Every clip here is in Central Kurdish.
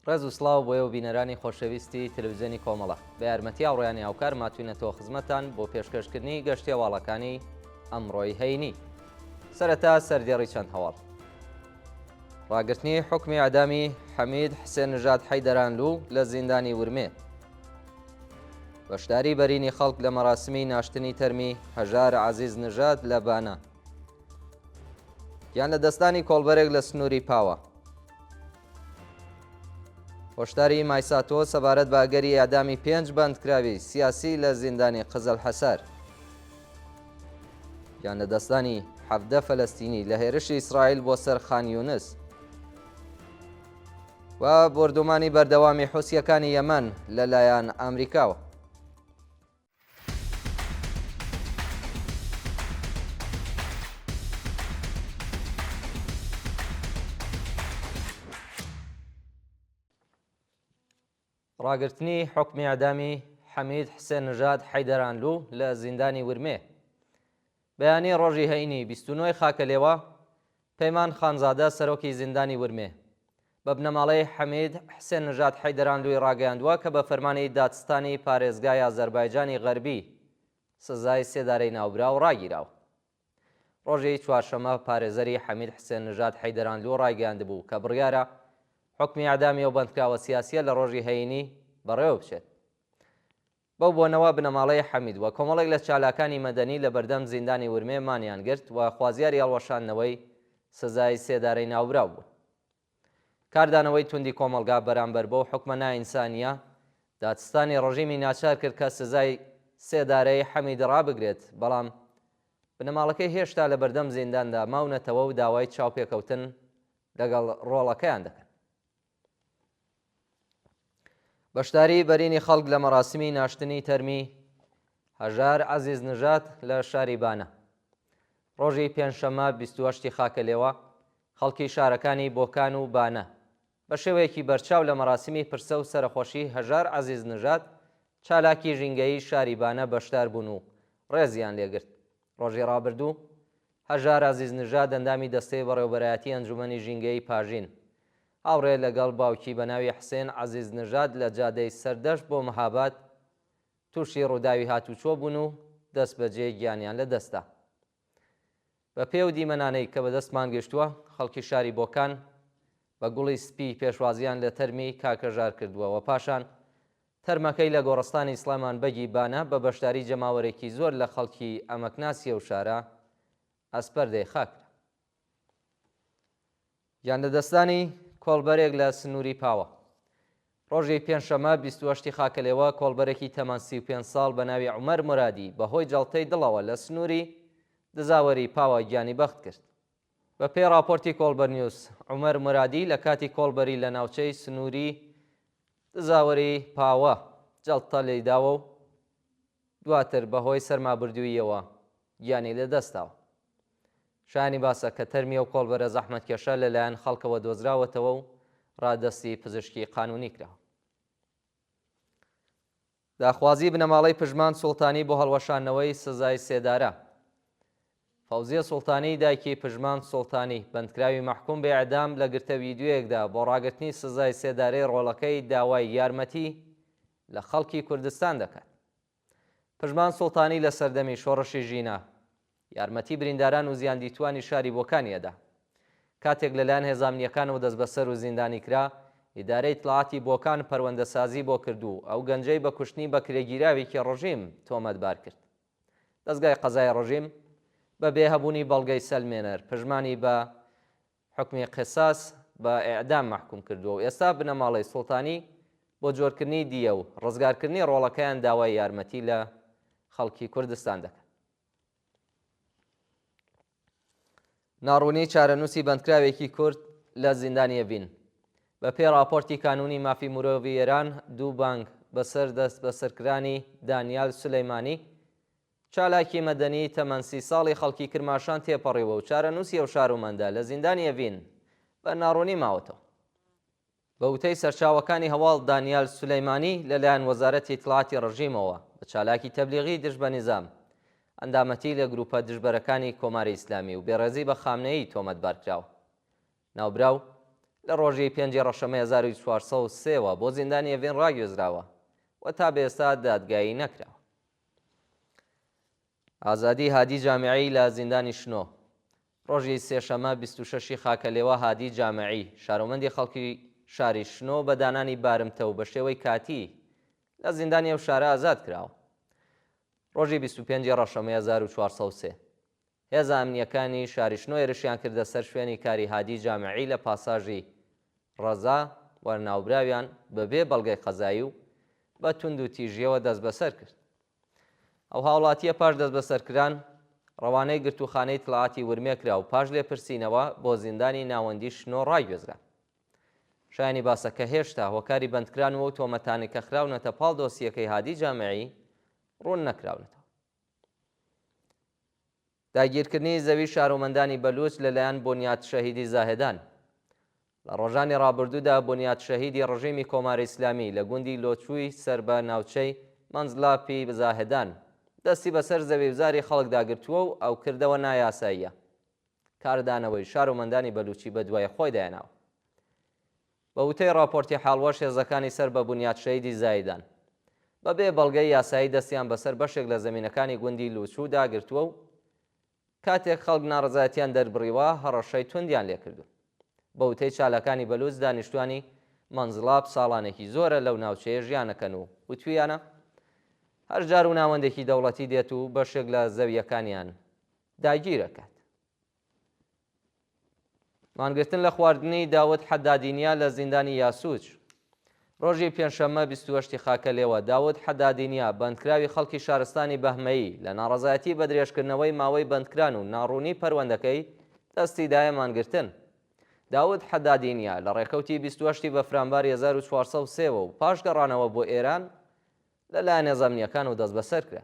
ڕێز و سڵاو بۆ ئێوە بینەرانی خۆشەویستی تەلەڤیزیۆنی کۆمەڵە بە یارمەتی ئاوڕێیانی هاوکار ماتوینەتەوە خزمەتان بۆ پێشکەشکردنی گەشتی هەواڵەکانی ئەمڕۆی هەینی. سەرەتا سەردێڕی چەند هەواڵ. ڕاگررتنی حکمی ئەعدامی حەمید حسێن نژاد حەیدەرانلوو لە زیندانی ورمێ. بەشداری بەرینی خەڵک لە مەراسمی ناشتنی تەرمی هەژار عەزیز نژاد لە بانە. یان لە دەستانی کۆڵبەرێک لە سنووری پاوە. هۆشداری مایساتۆ سەبارەت بە ئەگەری ئەعدامی 5 بەندکراوی سیاسی لە زیندانی قزل حەسەر. یان لە دەستانی 17 فەلەستینی لە هێرشی ئیسرائیل بۆ سەر خان یونس. و بردومانی بەردەوامی حوسیەکانی یەمەن لەلایەن ئەمریکاوە. ڕاگررتنی حکمی ئەعدامی حەمید حسێن نژاد حەیدەرانلوو لە زیندانی ورمێ. بەیانی ڕۆژی هەینی 29 خاکەلێوە پەیمان خانزادە سەرۆکی زیندانی ورمێ بە بنەماڵەی حەمید حسێن نژاد حەیدەرانلووی ڕاگەیاندووە کە بە فەرمانی دادستانی پارێزگای ئازەربایجانی غەربی سزای سێدارەی ناوبراو ڕاگیراوە. ڕۆژی چوارشەمە پارێزەری حەمید حسێن نژاد حەیدەرانلوو ڕاگەیاندبوو کە بڕیارە حکمی ئەعدامی ئەو بەندکراوە سیاسیە لە ڕۆژی هەینی بەڕێوە بچێت. بەو بۆنەوە بنەماڵەی حەمید وە کۆمەڵێک لە چالاکانی مەدەنی لە بەردەم زیندانی ورمێ مانیان گرت و خوازیاری هەڵوەشاندنەوەی سزای سێدارەی ناوبراو بوون. کاردانەوەی توندی کۆمەلگا بەرامبەر بەو حکمە نائینسانیە دادستانی ڕژیمی ناچار کرد کە سزای سێدارەی حەمید ڕابگرێت، بەڵام بنەماڵەکەی هێشتا لە بەردەم زینداندا ماونەتەوە و داوای چاوپێکەوتن لەگەڵ ڕۆڵەکەیان دەکەن. بەشداری بەرینی خەڵک لە مەراسمی ناشتنی تەرمی هەژار عەزیز نژاد لە شاری بانە. ڕۆژی پێنجشەممە 28 خاکەلێوە خەڵکی شارەکانی بۆکان و بانە بە شێوەیەکی بەرچاو لە مەراسمی پرسە و سەرخۆشی هەژار عەزیز نژاد چالاکی ژینگەی شاری بانە بەشدار بوون و ڕێزیان لێگرت. ڕۆژی ڕابردوو هەژار عەزیز نژاد ئەندامی دەستەی بەڕێوەبەرایەتی ئەنجومەنی ژینگەی پاژین هاوڕێ لەگەڵ باوکی بە ناوی حسێن عەزیز نژاد لە جادەی سەردەشت بۆ مەهاباد تووشی ڕووداوی هاتوچۆ بوون و دەست بەجێ گیانیان لە دەستا. بە پێو دیمەنانەی کە بەدەستمان گەشتووە خەڵکی شاری بۆکان بە گوڵی سپی پێشوازیان لە تەرمی کاکەژار کردووە و پاشان تەرمەکەی لە گۆڕستانی سڵێمان بەگی بانە بە بەشداری جەماوەرێکی زۆر لە خەڵکی ئەمەکناسیە و شارە ئەسپەردەی خاکرا. یان لە دەستانی کۆڵبەرێک لە سنووری پاوە. ڕۆژی پێنجشەممە 28 خاکەلێوە کۆڵبەرێکی تەمەن 35 ساڵ بە ناوی عومەر مورادی بەهۆی جەڵتەی دڵەوە لە سنووری دزاوەری پاوە گیانی بەخت کرد. بە پێی راپۆرتی کۆڵبەر نیوز عومەر مورادی لە کاتی کۆڵبەری لە ناوچەی سنووری دزاوەری پاوە جەڵتە لێداوە و دواتر بەهۆی سەرمابردوویەوە گیانی لەدەستاوە. شایانی باسە کە تەرمی ئەو کۆڵبەرە زەحمەتکێشە لەلایەن خەڵکەوە دۆزراوەتەوە و ڕادەستی پزیشکی قانونی کراوە. داخوازی بنەماڵەی پژمان سوڵتانی بۆ هەڵوەشانەوەی سزای سێدارە. فەوزیە سوڵتانی دایکی پژمان سوڵتانی بەندکراوی مەحکوم بە ئیعدام لە گرتە ڤیدیۆیەکدا بۆ ڕاگررتنی سزای سێدارەی ڕۆڵەکەی داوای یارمەتی لە خەڵکی کوردستان دەکات. پژمان سوڵتانی لە سەردەمی شۆڕشی ژینە یارمەتی برینداران و زیاندیتوانی شاری بۆکانیەدا کاتێک لەلایەن هێزانیەکانەوە دەست بەسەر و زیندانی کرا ئیدارەی تڵاعاتی بۆکان پەروەندەسازی بۆ کردو ئەو گەنجەی بە کوشتنی بە کرێگیراوێکی ڕژیم تۆمەتبار کرد. دەستگای قەزای ڕژیم بە بێهەبوونی بەڵگەی سەلمێنەر پژمانی بە حکمی قساس بە ئیعدام مەحکوم کردووە و ئێستا بنەماڵەی سوڵتانی بۆ جۆرکردنی دیە و ڕزگارکردنی ڕۆڵەکەیان داوای یارمەتی لە خەڵکی کوردستان دەکات. ناڕوونی چارەنووسی بەندکراوێکی کورد لە زیندانی ئەڤین. بە پێی راپۆرتی کانونی مافی مرۆڤی ئێران 2 بانگ بەسەر دەست بەسەرکرانی دانیال سولەیمانی چالاکی مەدەنی تەمەن 30 ساڵی خەڵکی کرماشان تێپەڕیوە و چارەنووسی ئەو شارۆمەندە لە زیندانی ئەڤین بە ناڕوونی ماوەتەوە. بە وتەی سەرچاوەکانی هەواڵ دانیال سولەیمانی لەلایەن وەزارەتی اطلاعاتی ڕژیمەوە بە چالاکی تەبلیغی دژ بە نیزام ئەندامەتی لە گروپە دژبەرەکانی کۆماری ئیسلامی و بێڕێزی بە خامنەیی تۆمەتبار کراوە. ناوبراو لە ڕۆژی 5 ڕەشەمە 1403ەوە بۆ زیندانی ئێڤین ڕاگوێزراوە و تا بێستا دادگایی نەکراوە. ئازادی هادی جامعی لە زیندانی شنۆ. ڕۆژی سێشەمە 26 خاکەلێوە هادی جامعی شارۆمەندی خەڵکی شاری شنۆ بە دانانی بارمتە و بە شێوەی کاتی لە زیندانی ئەو شارە ئازاد کراوە. ڕۆژی 25 ڕەشەمە 1403 هێزە ئەمنیەکانی شاری شنۆ هێرشیان کردە سەر شوێنی کاری هادی جامعی لە پاساژی ڕەزا وەرناوبراویان بەبێ بەڵگەی قەزایی و بە توند و تیژیەوە دەست بەسەر کرد. ئەو هاوڵاتیە پاش دەست بەسەرکران ڕەوانەی گرتوخانەی تڵاعاتی ورمێ کرا و پاش لێپرسینەوە بۆ زیندانی ناوەندی شنۆ ڕایگوێزرا. شایانی باسەکە هێشتا هۆکاری بەندکرانەوە و تۆمەتانی کە خراونەتە پاڵ دۆسیەکەی هادی جامعی ڕوون نەکراونەتەوە. داگیرکردنی زەوی شارۆمەندانی بەلوچ لەلایەن بۆنیات شەهیدی زاهێدان. لە ڕۆژانی ڕابردوودا بۆنیات شەهیدی ڕژیمی کۆماری ئیسلامی لە گوندی لۆچووی سەر بە ناوچەی مەنزڵاپی زاهێدان دەستی بەسەر زەوی وزاری خەڵکداگرتووە و ئەو کردەوە نایاساییە. کاردانەوەی شارۆمەندانی بەلوچی بە دوای خۆی دایاناوە. بە وتەی راپۆرتی حاڵوەش هێزەکانی سەر بە بۆنیات شەهیدی زاهێدان بەبێ بەڵگەی یاسایی دەستیان بەسەر بەشێک لە زەمینەکانی گوندی لوچوو داگرتووە و کاتێک خەڵک ناڕزایەتیان دەربڕیوە هەڕەشەی توندیان لێکردو. بە وتەی چالاکانی بەلوچ دانیشتوانی مەنزڵاپ ساڵانێکی زۆرە لەو ناوچەیە ژیانەکەن و وتویانە هەر جار و ناوەندێکی دەوڵەتی دێت و بەشێک لە زەویەکانیان داگیرەکات. مانگرتن لە خواردنی داوود حەدادینیا لە زیندانی یاسووچ. ڕۆژی پێنجشەممە 28 خاکەلێوە داوود حەدادینیا بەندکراوی خەڵکی شارستانی بەهمەیی لە ناڕەزایەتی بە درێژکردنەوەی ماوەی بەندکران و ناڕوونی پەروەندەکەی دەستی دایە مانگرتن. داوود حەدادینیا لە ڕێکەوتی 28 بەفرامباری 1403 و پاش گەڕانەوە بۆ ئێران لەلایەن هێزەمنیەکان و دەست بەسەر کرا.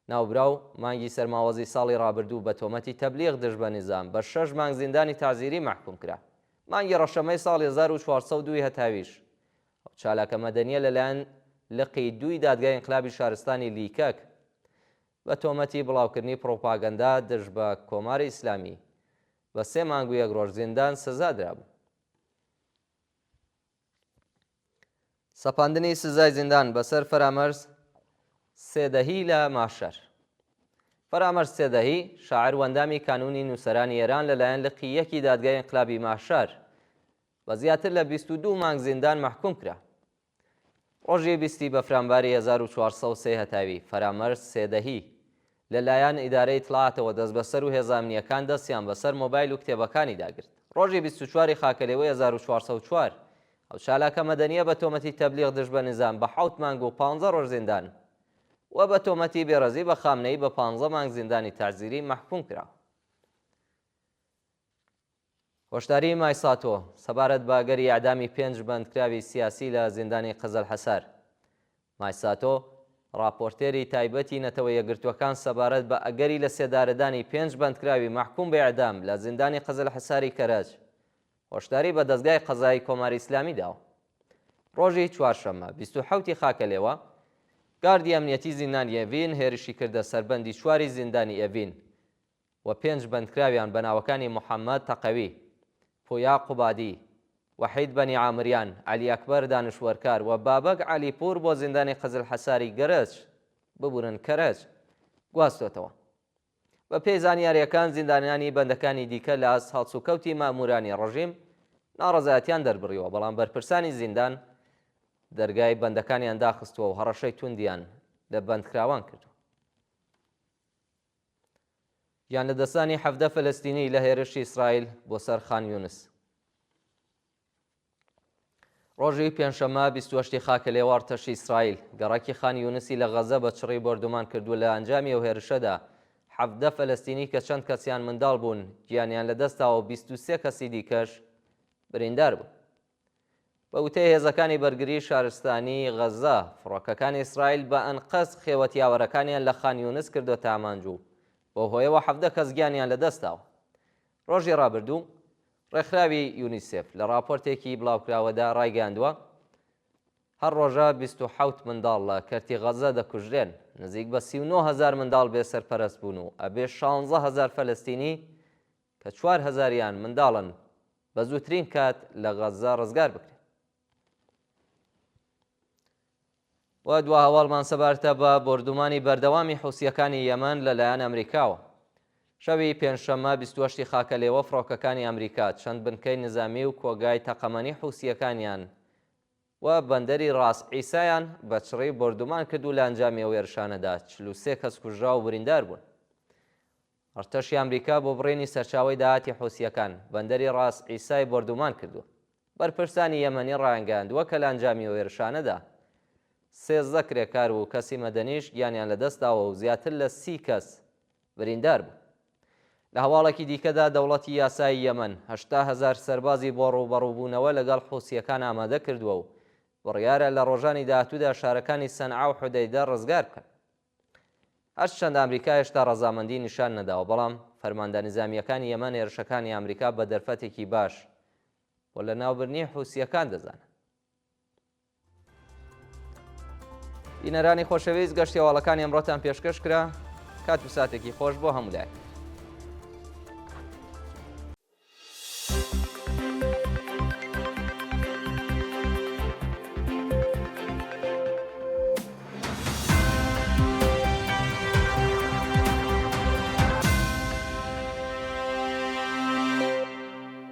ناوبراو مانگی سەرماوەزی ساڵی ڕابردوو بە تۆمەتی تەبلیغ دژ بە نیزام بە 6 مانگ زیندانی تازیری مەحکوم کرا. مانگی ڕەشەمەی ساڵی 1402 هەتاویش چالاکە مەدەنیە لەلایەن لقی دووی دادگای ئینقلابی شارستانی لیکەک بە تۆمەتی بڵاوکردنی پرۆپاگەندا دژ بە کۆماری ئیسلامی بە 3 مانگ و 1 ڕۆژ زیندان سزا درابوو. سەپاندنی سزای زیندان بەسەر فەرامەرز سێدەهی لە ماشەر. فەرامەرز سێدەهی شاعر وەندامی کانونی نووسەرانی ئێران لەلایەن لقی یەکی دادگای ئینقلابی ماشەر بە زیاتر لە 22 مانگ زیندان مەحکوم کرا. ڕۆژی 20 بەفرامباری 1403 هەتاوی فەرامەرز سێدەهی لەلایەن ئیدارەی تڵاتەوە دەست بەسەر و هێزانیەکان دەستیان بەسەر مۆبایل و کتێبەکانی داگرت. ڕۆژی 24 خاکەلێوەی 1404 ئەو چالاکە مەدەنیە بە تۆمەتی تەبلیغ دژ بە نیزام بە 7 مانگ و 15 ڕۆژ زیندان و بە تۆمەتی بێڕەزی بە خامنەی بە 15 مانگ زیندانی تەعزیری مەحکوم کرا. هۆشداری مایساتۆ سەبارەت بە ئەگەری ئەعدامی 5 بەندکراوی سیاسی لە زیندانی قزل حەسەر. مایساتۆ راپۆرتێری تایبەتی نەتەوە یەکگرتوەکان سەبارەت بە ئەگەری لە سێدارەدانی 5 بەندکراوی مەحکوم بە ئیعدام لە زیندانی قزل حەساری کەرەج هۆشداری بە دەستگای قەزایی کۆماری ئیسلامی داوە. ڕۆژی چوارشەممە 27 خاکەلێوە گاردی ئەمنیەتی زیندانی ئێڤین هێرشی کردە سەربەندی چواری زیندانی ئێڤین و 5 بەندکراویان بە ناوەکانی محەممەد تەقەوی، پۆیا قوبادی، وەحید بەنی عامریان، عەلی ئەکبەر دانشوەرکار و بابەک عەلیپور بۆ زیندانی قزل حەساری گەرەج ببورن کەرەج گواستوێتەوە. بە پێی زانیاریەکان زیندانیانی بەندەکانی دیکە لە هەڵسوکەوتی مامورانی ڕژیم ناڕەزایەتیان دەربڕیەوە، بەڵام بەرپرسانی زیندان دەرگای بەندەکانیان داخستووە و هەڕەشەی توندیان لە بەندکراوان کردو. یان لەدەستانی 17 فەلەستینی لە هێرشی ئیسرائیل بۆ سەر خان یونس. ڕۆژی پێنجشەممە 28 خاکەلێوە ئەرتەشی ئیسرائیل گەڕاکی خان یونسی لە غەزە بە چڕی بەردومان کردو. لە ئەنجامی ئەو هێرشەدا 17 فەلەستینی کە چەند کەسیان منداڵ بوون گیانیان لەدەستاوە، 23 کەسی دیکەش بریندار بوو. بە وتەی هێزەکانی بەرگری شارستانی غەزە فڕۆکەکانی ئیسرائیل بە ئەنقەس خێوەتیاوەرەکانیان لە خان یونس کردوتە ئامانجوو، بۆ هۆیەوە 17 کەس گیانیان لەدەستاوە. ڕۆژی ڕابردوو ڕێکخراوی یونیسف لە راپۆرتێکی بڵاوکراوەدا ڕایگەاندووە هەر ڕۆژە 27 منداڵ لە کەرتی غەزە دەکوژرێن، نزیک بە 39,000 منداڵ بێسەرپەرست بوون و ئەبێ 16,000 فەلەستینی کە 4,000یان منداڵن بە زووترین کات لە غەزا ڕزگار بکرێت. و دوا هەواڵمان سەبارەتە بە بردومانی بەردەوامی حوسیەکانی یەمەن لەلایەن ئەمریکاوە. شەوی پێنجشەممە 28 خاکە لێوە فڕۆکەکانی ئەمریکا چەند بنکەی نظامی و کۆگای تەقەمەنی حوسیەکانیان و بەندەری ڕاست عیسایان بە چڕی بردومان کرد و لە ئەنجامی ئەو هێرشانەدا 43 کەس کوژرا و بریندار بوون. ئەرتەشی ئەمریکا بۆ بڕێنی سەرچاوی داهاتی حوسیەکان بەندەری ڕاست عیسای بردومان کردووە. بەرپرسانی یەمەنی ڕایانگەاندووە کە لە ئەنجامی ئەو هێرشانەدا 13 کرێکار و کەسی مەدەنیش گیانیان لەدەستداوە و زیاتر لە 30 کەس بریندار بوو. لە هەواڵێکی دیکەدا دەوڵەتی یاسای یەمەن 80,000 سەربازی بۆ ڕوبەڕووبوونەوە لەگەڵ حوسیەکان ئامادە کردووە و بڕیارە لە ڕۆژانی داهاتوودا شارەکانی سەنعا و حودەیدە ڕزگار بکەن. هەرچەند ئەمریکا هێشتا ڕەزامەندی نیشان نەداوە، بەڵام فەرماندە نظامیەکانی یەمەن هێرشەکانی ئەمریکا بە دەرفەتێکی باش و لە ناوبردنی حوسیەکان دەزانن. بینەرانی خۆشەویست، گەشتی هەواڵەکانی ئەمڕۆتان پێشکەش کرا. کات و ساتێکی خۆش بۆ هەموو لایەک.